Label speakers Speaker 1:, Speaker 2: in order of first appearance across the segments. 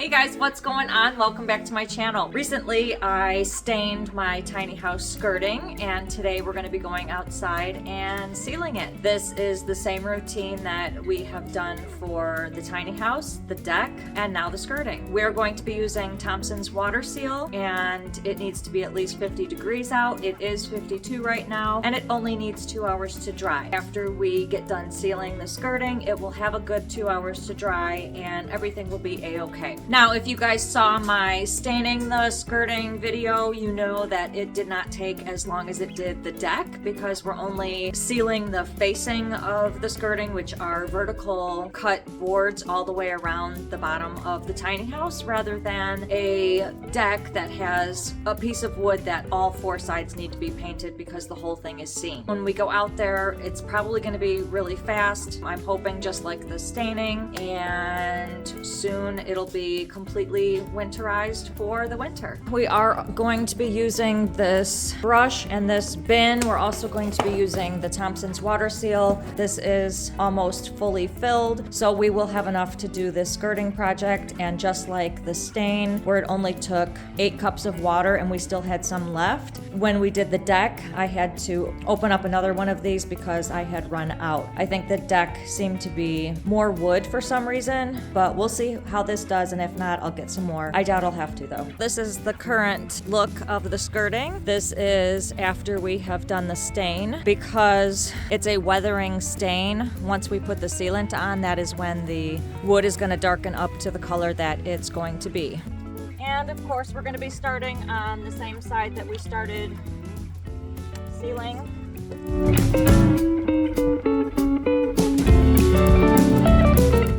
Speaker 1: Hey guys, what's going on? Welcome back to my channel. Recently, I stained my tiny house skirting, and today we're going to be going outside and sealing it. This is the same routine that we have done for the tiny house, the deck, and now the skirting. We're going to be using Thompson's water seal, and it needs to be at least 50 degrees out. It is 52 right now, and it only needs 2 hours to dry. After we get done sealing the skirting, it will have a good 2 hours to dry, and everything will be a-okay. Now, if you guys saw my staining the skirting video, you know that it did not take as long as it did the deck because we're only sealing the facing of the skirting, which are vertical cut boards all the way around the bottom of the tiny house, rather than a deck that has a piece of wood that all four sides need to be painted because the whole thing is seen. When we go out there, it's probably going to be really fast. I'm hoping just like the staining, and soon it'll be completely winterized for the winter. We are going to be using this brush and this bin. We're also going to be using the Thompson's water seal. This is almost fully filled, so we will have enough to do this skirting project. And just like the stain, where it only took 8 cups of water and we still had some left, when we did the deck, I had to open up another one of these because I had run out. I think the deck seemed to be more wood for some reason, but we'll see how this does, and if not, I'll get some more. I doubt I'll have to though. This is the current look of the skirting. This is after we have done the stain. Because it's a weathering stain, once we put the sealant on, that is when the wood is going to darken up to the color that it's going to be. And of course, we're going to be starting on the same side that we started sealing.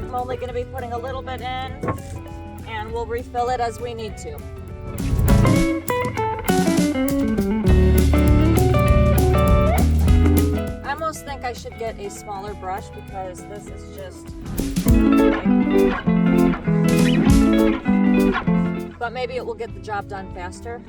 Speaker 1: I'm only going to be putting a little bit in, and we'll refill it as we need to. I almost think I should get a smaller brush because this is just... But maybe it will get the job done faster.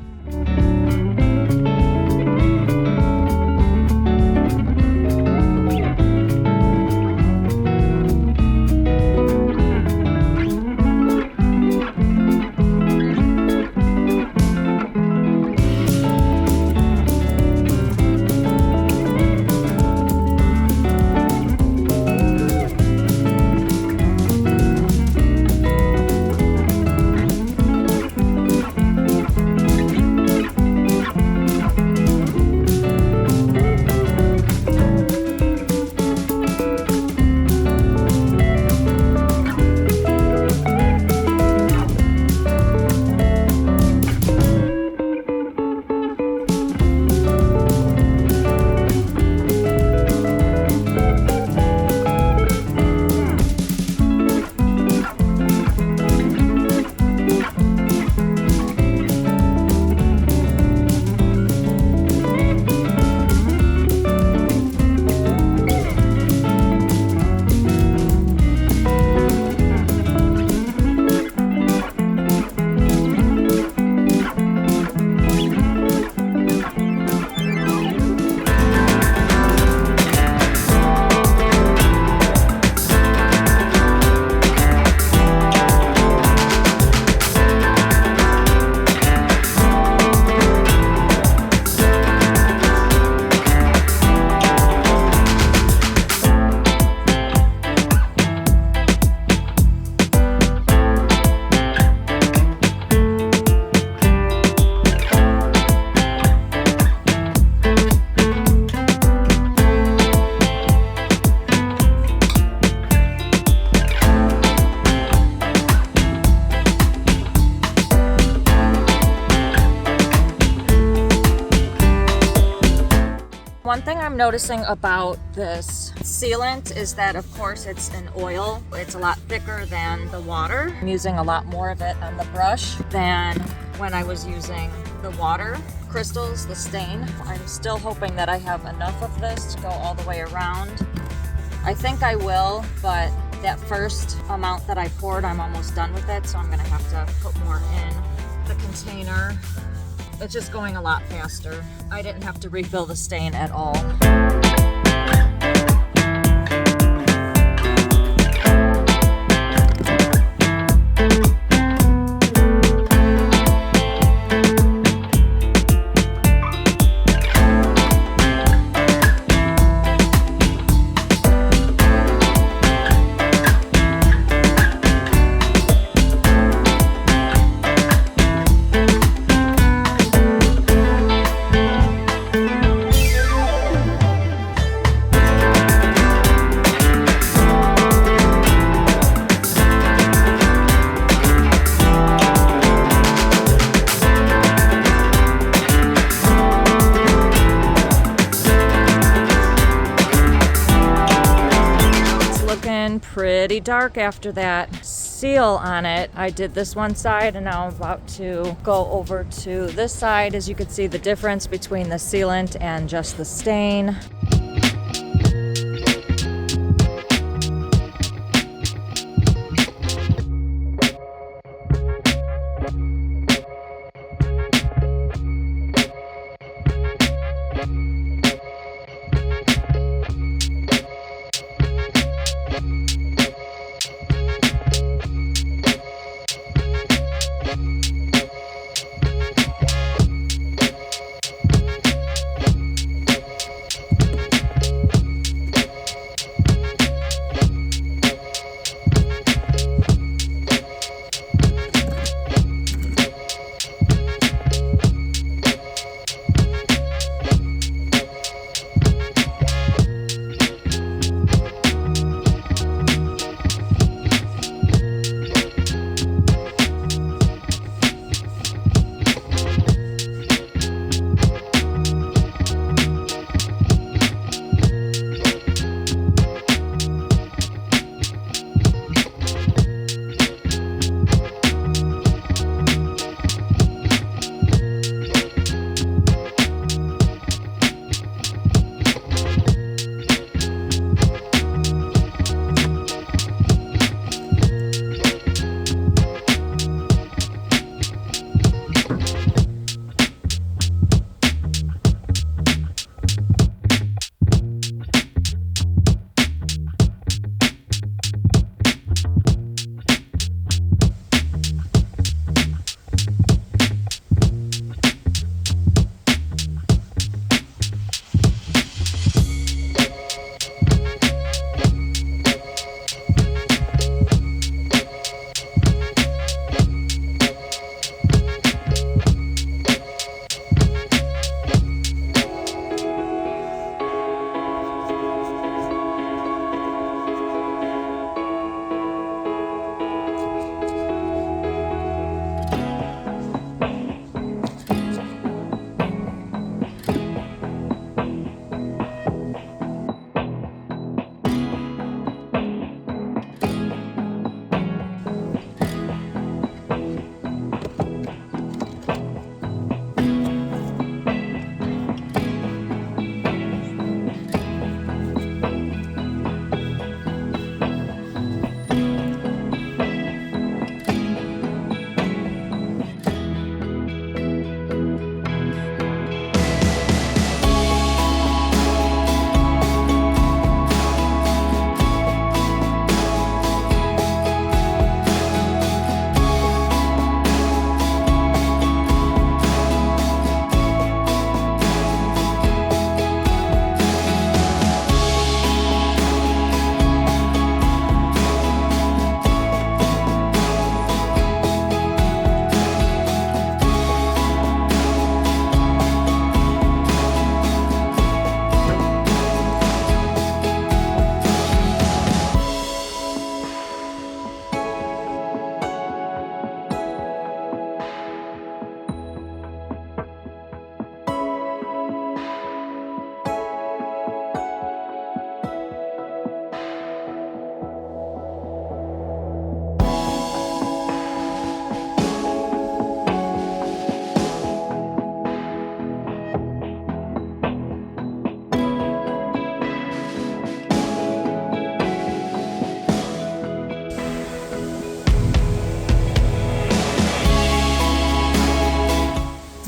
Speaker 1: One thing I'm noticing about this sealant is that, of course, it's an oil. It's a lot thicker than the water. I'm using a lot more of it on the brush than when I was using the water crystals, the stain. I'm still hoping that I have enough of this to go all the way around. I think I will, but that first amount that I poured, I'm almost done with it, so I'm gonna have to put more in the container. It's just going a lot faster. I didn't have to refill the stain at all. pretty dark after that seal on it. I did this one side and now I'm about to go over to this side. As you can see the difference between the sealant and just the stain.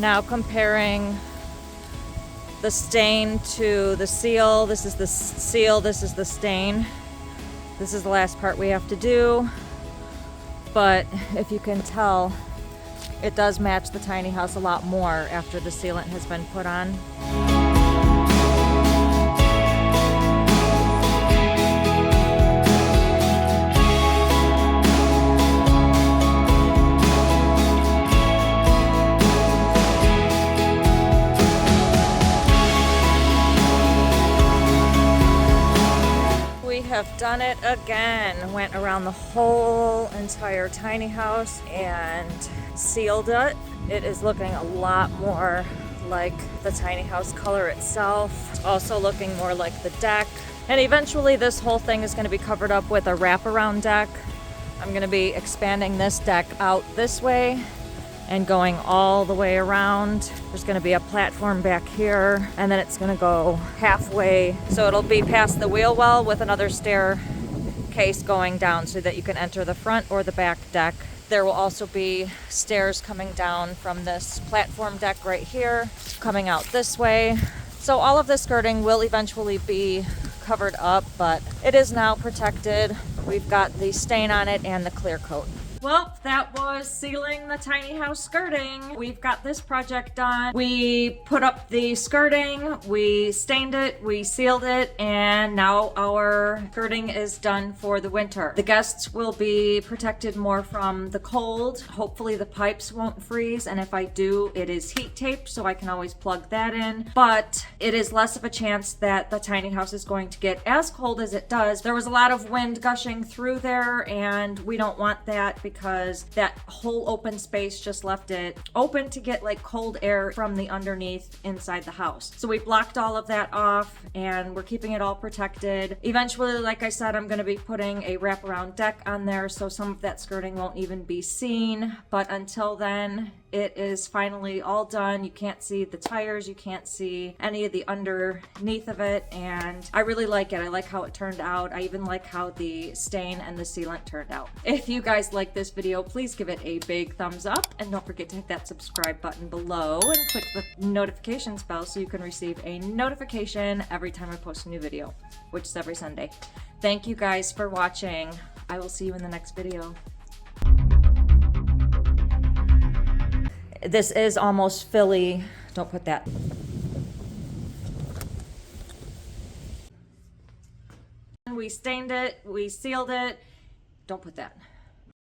Speaker 1: Now comparing the stain to the seal. This is the seal, this is the stain. This is the last part we have to do. But if you can tell, it does match the tiny house a lot more after the sealant has been put on. Have done it again. Went around the whole entire tiny house and sealed it. It is looking a lot more like the tiny house color itself. It's also looking more like the deck. And eventually this whole thing is going to be covered up with a wraparound deck. I'm going to be expanding this deck out this way and going all the way around. There's going to be a platform back here, and then it's going to go halfway. So it'll be past the wheel well with another staircase going down so that you can enter the front or the back deck. There will also be stairs coming down from this platform deck right here, coming out this way. So all of this skirting will eventually be covered up, but it is now protected. We've got the stain on it and the clear coat. Well, that was sealing the tiny house skirting. We've got this project done. We put up the skirting, we stained it, we sealed it, and now our skirting is done for the winter. The guests will be protected more from the cold. Hopefully the pipes won't freeze, and if I do, it is heat tape, so I can always plug that in. But it is less of a chance that the tiny house is going to get as cold as it does. There was a lot of wind gushing through there, and we don't want that because that whole open space just left it open to get like cold air from the underneath inside the house. So we blocked all of that off and we're keeping it all protected. Eventually, like I said, I'm going to be putting a wraparound deck on there so some of that skirting won't even be seen. But until then, it is finally all done. You can't see the tires, you can't see any of the underneath of it, and I really like it. I like how it turned out. I even like how the stain and the sealant turned out. If you guys like this video, please give it a big thumbs up, and don't forget to hit that subscribe button below and click the notifications bell so you can receive a notification every time I post a new video, which is every Sunday. Thank you guys for watching. I will see you in the next video. This is almost Philly. Don't put that. We stained it, we sealed it. Don't put that.